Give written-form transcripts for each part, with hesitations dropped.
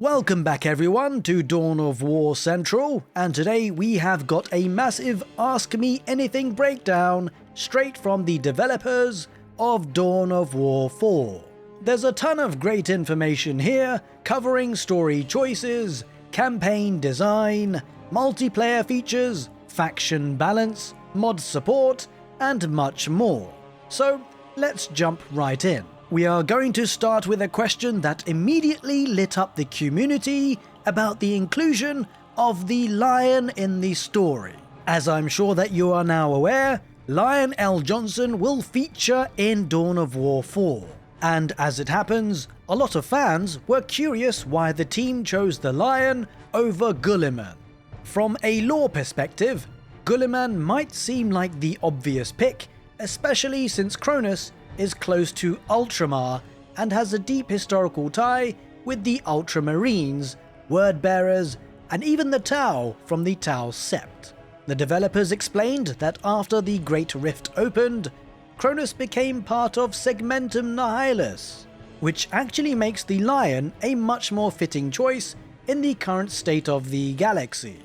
Welcome back everyone to Dawn of War Central, and today we have got a massive Ask Me Anything breakdown straight from the developers of Dawn of War 4. There's a ton of great information here covering story choices, campaign design, multiplayer features, faction balance, mod support, and much more. So let's jump right in. We are going to start with a question that immediately lit up the community about the inclusion of the lion in the story. As I'm sure that you are now aware, Lion L. Johnson will feature in Dawn of War 4. And as it happens, a lot of fans were curious why the team chose the lion over Guilliman. From a lore perspective, Guilliman might seem like the obvious pick, especially since Cronus is close to Ultramar and has a deep historical tie with the Ultramarines, Wordbearers, and even the Tau from the Tau Sept. The developers explained that after the Great Rift opened, Cronus became part of Segmentum Nihilus, which actually makes the lion a much more fitting choice in the current state of the galaxy.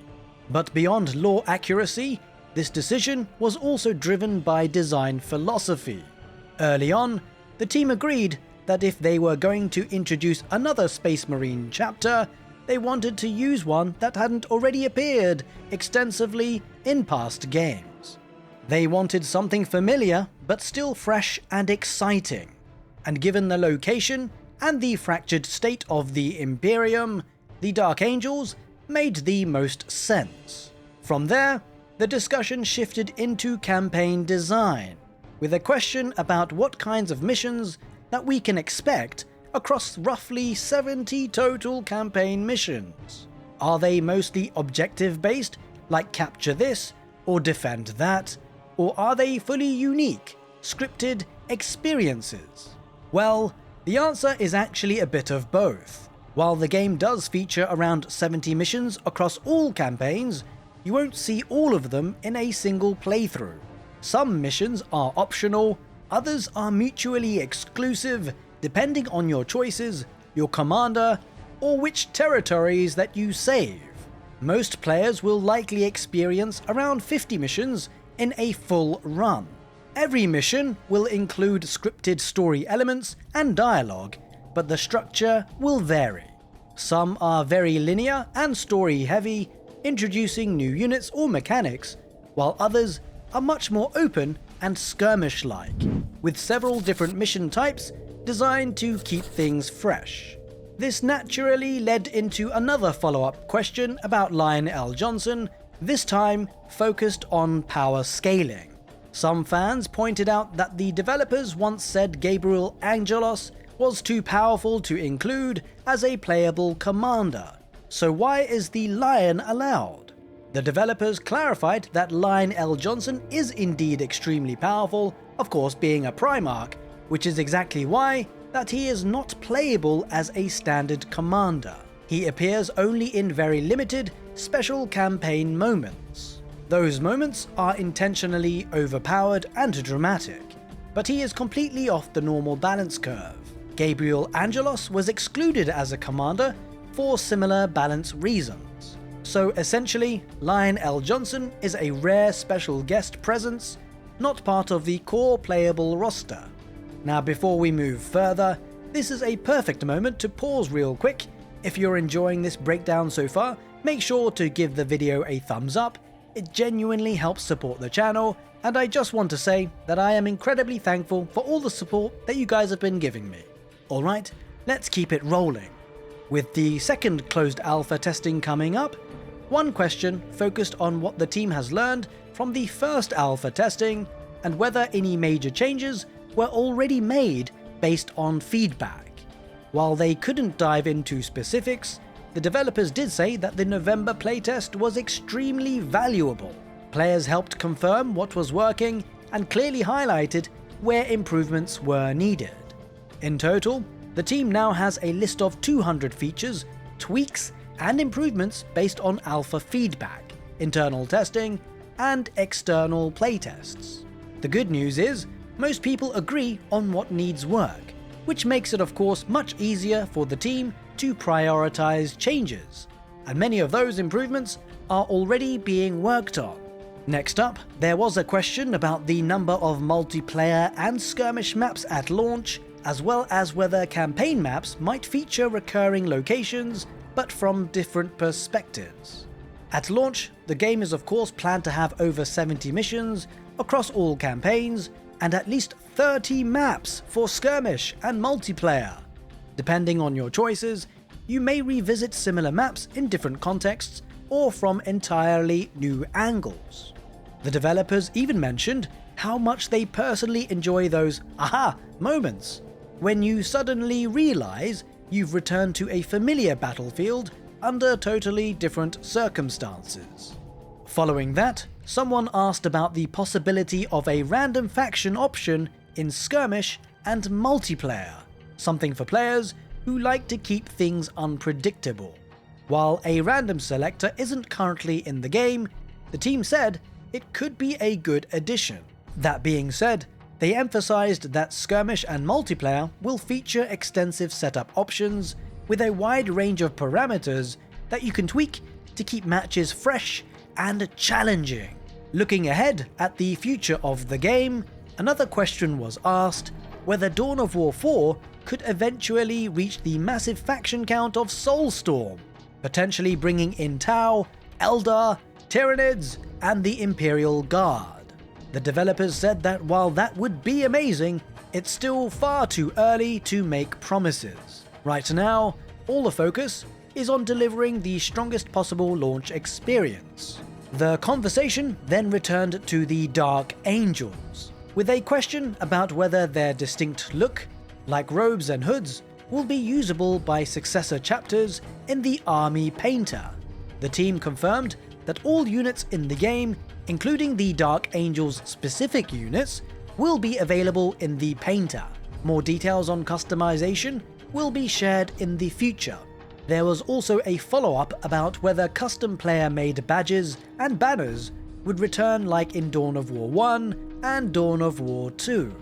But beyond lore accuracy, this decision was also driven by design philosophy. Early on, the team agreed that if they were going to introduce another Space Marine chapter, they wanted to use one that hadn't already appeared extensively in past games. They wanted something familiar, but still fresh and exciting. And given the location and the fractured state of the Imperium, the Dark Angels made the most sense. From there, the discussion shifted into campaign design, with a question about what kinds of missions that we can expect across roughly 70 total campaign missions. Are they mostly objective-based, like capture this or defend that, or are they fully unique, scripted experiences? Well, the answer is actually a bit of both. While the game does feature around 70 missions across all campaigns, you won't see all of them in a single playthrough. Some missions are optional, others are mutually exclusive, depending on your choices, your commander, or which territories that you save. Most players will likely experience around 50 missions in a full run. Every mission will include scripted story elements and dialogue, but the structure will vary. Some are very linear and story heavy, introducing new units or mechanics, while others are much more open and skirmish-like, with several different mission types designed to keep things fresh. This naturally led into another follow-up question about Lion L. Johnson, this time focused on power scaling. Some fans pointed out that the developers once said Gabriel Angelos was too powerful to include as a playable commander, so why is the Lion allowed? The developers clarified that Lion L. Johnson is indeed extremely powerful, of course being a Primarch, which is exactly why that he is not playable as a standard commander. He appears only in very limited, special campaign moments. Those moments are intentionally overpowered and dramatic, but he is completely off the normal balance curve. Gabriel Angelos was excluded as a commander for similar balance reasons. So essentially, Lion L. Johnson is a rare special guest presence, not part of the core playable roster. Now before we move further, this is a perfect moment to pause real quick. If you're enjoying this breakdown so far, make sure to give the video a thumbs up. It genuinely helps support the channel, and I just want to say that I am incredibly thankful for all the support that you guys have been giving me. Alright, let's keep it rolling. With the second closed alpha testing coming up, one question focused on what the team has learned from the first alpha testing and whether any major changes were already made based on feedback. While they couldn't dive into specifics, the developers did say that the November playtest was extremely valuable. Players helped confirm what was working and clearly highlighted where improvements were needed. In total, the team now has a list of 200 features, tweaks, and improvements based on alpha feedback, internal testing, and external playtests. The good news is, most people agree on what needs work, which makes it of course much easier for the team to prioritize changes, and many of those improvements are already being worked on. Next up, there was a question about the number of multiplayer and skirmish maps at launch, as well as whether campaign maps might feature recurring locations, but from different perspectives. At launch, the game is of course planned to have over 70 missions across all campaigns, and at least 30 maps for skirmish and multiplayer. Depending on your choices, you may revisit similar maps in different contexts or from entirely new angles. The developers even mentioned how much they personally enjoy those aha moments, when you suddenly realize you've returned to a familiar battlefield under totally different circumstances. Following that, someone asked about the possibility of a random faction option in skirmish and multiplayer, something for players who like to keep things unpredictable. While a random selector isn't currently in the game, the team said it could be a good addition. That being said, they emphasized that skirmish and multiplayer will feature extensive setup options with a wide range of parameters that you can tweak to keep matches fresh and challenging. Looking ahead at the future of the game, another question was asked whether Dawn of War 4 could eventually reach the massive faction count of Soulstorm, potentially bringing in Tau, Eldar, Tyranids, and the Imperial Guard. The developers said that while that would be amazing, it's still far too early to make promises. Right now, all the focus is on delivering the strongest possible launch experience. The conversation then returned to the Dark Angels, with a question about whether their distinct look, like robes and hoods, will be usable by successor chapters in the Army Painter. The team confirmed that all units in the game, including the Dark Angels specific units, will be available in the Painter. More details on customization will be shared in the future. There was also a follow-up about whether custom player-made badges and banners would return like in Dawn of War 1 and Dawn of War 2.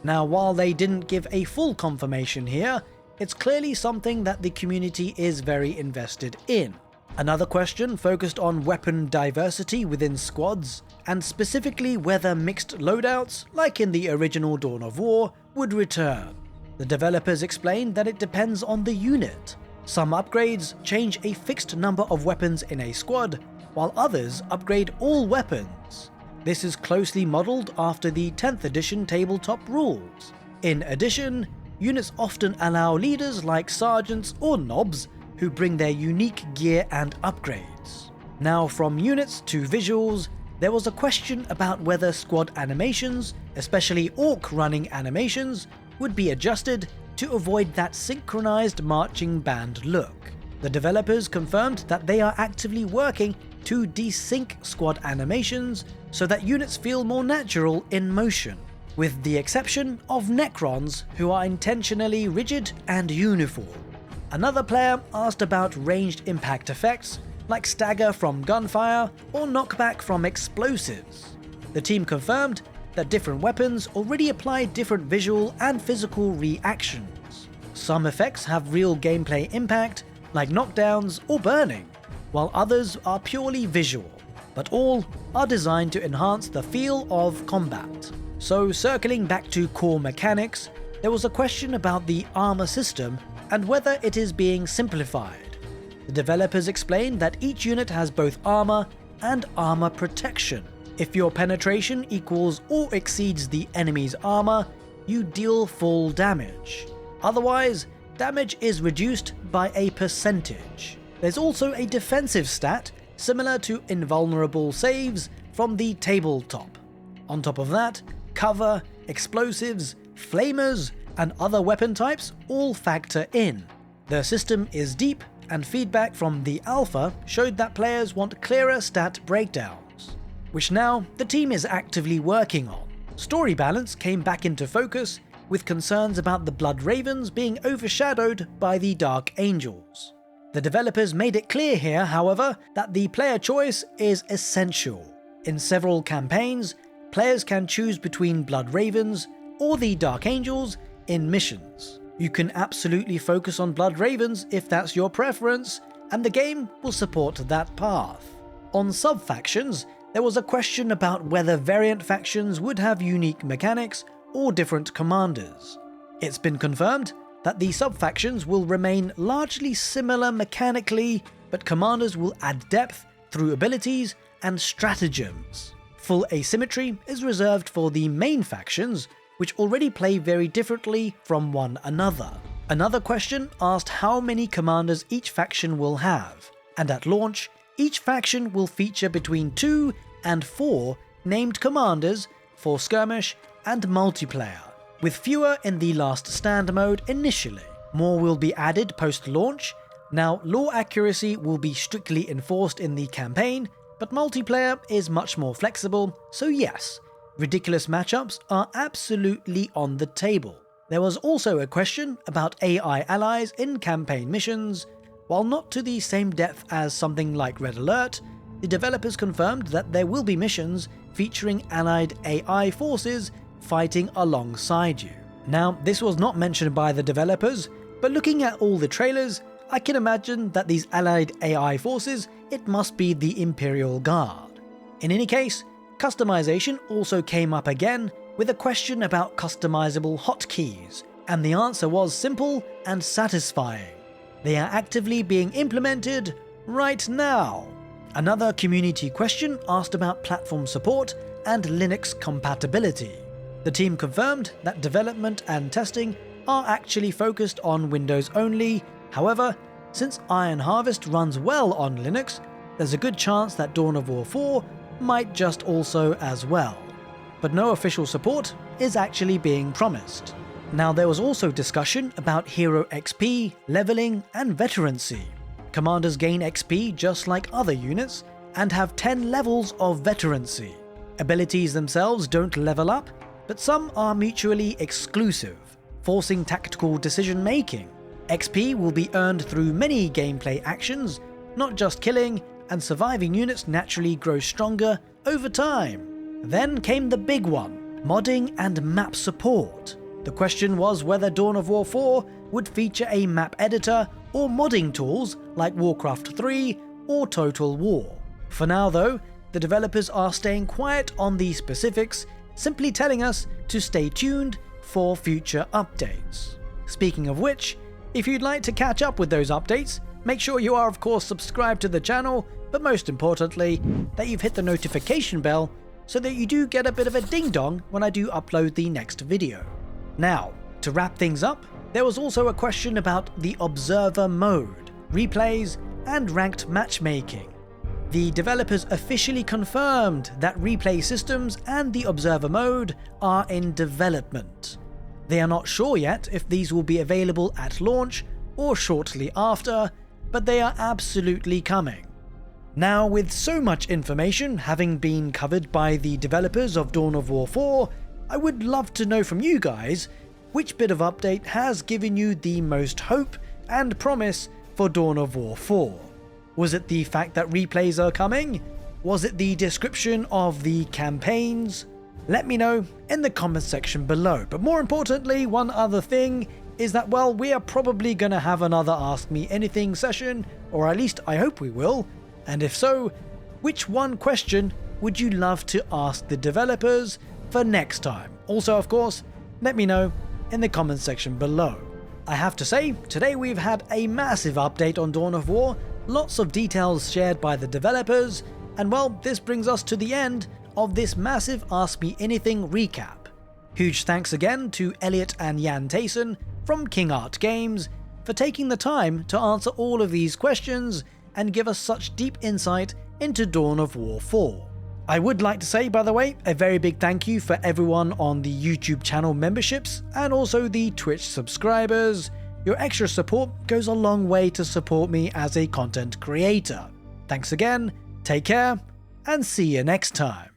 Now, while they didn't give a full confirmation here, it's clearly something that the community is very invested in. Another question focused on weapon diversity within squads, and specifically whether mixed loadouts, like in the original Dawn of War, would return. The developers explained that it depends on the unit. Some upgrades change a fixed number of weapons in a squad, while others upgrade all weapons. This is closely modelled after the 10th edition tabletop rules. In addition, units often allow leaders like sergeants or nobs who bring their unique gear and upgrades. Now, from units to visuals, there was a question about whether squad animations, especially orc running animations, would be adjusted to avoid that synchronized marching band look. The developers confirmed that they are actively working to desync squad animations so that units feel more natural in motion, with the exception of Necrons, who are intentionally rigid and uniform. Another player asked about ranged impact effects, like stagger from gunfire or knockback from explosives. The team confirmed that different weapons already apply different visual and physical reactions. Some effects have real gameplay impact, like knockdowns or burning, while others are purely visual, but all are designed to enhance the feel of combat. So, circling back to core mechanics, there was a question about the armor system and whether it is being simplified. The developers explained that each unit has both armor and armor protection. If your penetration equals or exceeds the enemy's armor, you deal full damage. Otherwise, damage is reduced by a percentage. There's also a defensive stat similar to invulnerable saves from the tabletop. On top of that, cover, explosives, flamers, and other weapon types all factor in. The system is deep, and feedback from the alpha showed that players want clearer stat breakdowns, which now the team is actively working on. Story balance came back into focus, with concerns about the Blood Ravens being overshadowed by the Dark Angels. The developers made it clear here, however, that the player choice is essential. In several campaigns, players can choose between Blood Ravens or the Dark Angels in missions. You can absolutely focus on Blood Ravens if that's your preference, and the game will support that path. On sub-factions, there was a question about whether variant factions would have unique mechanics or different commanders. It's been confirmed that the sub-factions will remain largely similar mechanically, but commanders will add depth through abilities and stratagems. Full asymmetry is reserved for the main factions, which already play very differently from one another. Another question asked how many commanders each faction will have, and at launch, each faction will feature between 2 and 4 named commanders for skirmish and multiplayer, with fewer in the last stand mode initially. More will be added post-launch. Now, lore accuracy will be strictly enforced in the campaign, but multiplayer is much more flexible, so yes, ridiculous matchups are absolutely on the table. There was also a question about AI allies in campaign missions. While not to the same depth as something like Red Alert, the developers confirmed that there will be missions featuring allied AI forces fighting alongside you. Now, this was not mentioned by the developers, but looking at all the trailers, I can imagine that these allied AI forces, it must be the Imperial Guard. In any case, customization also came up again with a question about customizable hotkeys, and the answer was simple and satisfying. They are actively being implemented right now. Another community question asked about platform support and Linux compatibility. The team confirmed that development and testing are actually focused on Windows only. However, since Iron Harvest runs well on Linux, there's a good chance that Dawn of War 4 might just also as well. But no official support is actually being promised. Now, there was also discussion about hero XP, leveling, and veterancy. Commanders gain XP just like other units, and have 10 levels of veterancy. Abilities themselves don't level up, but some are mutually exclusive, forcing tactical decision making. XP will be earned through many gameplay actions, not just killing, and surviving units naturally grow stronger over time. Then came the big one, modding and map support. The question was whether Dawn of War 4 would feature a map editor or modding tools like Warcraft 3 or Total War. For now though, the developers are staying quiet on the specifics, simply telling us to stay tuned for future updates. Speaking of which, if you'd like to catch up with those updates, make sure you are of course subscribed to the channel, but most importantly, that you've hit the notification bell so that you do get a bit of a ding-dong when I do upload the next video. Now, to wrap things up, there was also a question about the Observer mode, replays, and ranked matchmaking. The developers officially confirmed that replay systems and the Observer mode are in development. They are not sure yet if these will be available at launch or shortly after, but they are absolutely coming. Now, with so much information having been covered by the developers of Dawn of War 4, I would love to know from you guys which bit of update has given you the most hope and promise for Dawn of War 4. Was it the fact that replays are coming? Was it the description of the campaigns? Let me know in the comment section below. But more importantly, one other thing is that, well, we are probably gonna have another Ask Me Anything session, or at least I hope we will. And if so, which one question would you love to ask the developers for next time? Also, of course, let me know in the comment section below. I have to say, today we've had a massive update on Dawn of War, lots of details shared by the developers, and well, this brings us to the end of this massive Ask Me Anything recap. Huge thanks again to Elliot and Jan Tayson from King Art Games for taking the time to answer all of these questions and give us such deep insight into Dawn of War 4. I would like to say, by the way, a very big thank you for everyone on the YouTube channel memberships and also the Twitch subscribers. Your extra support goes a long way to support me as a content creator. Thanks again, take care, and see you next time.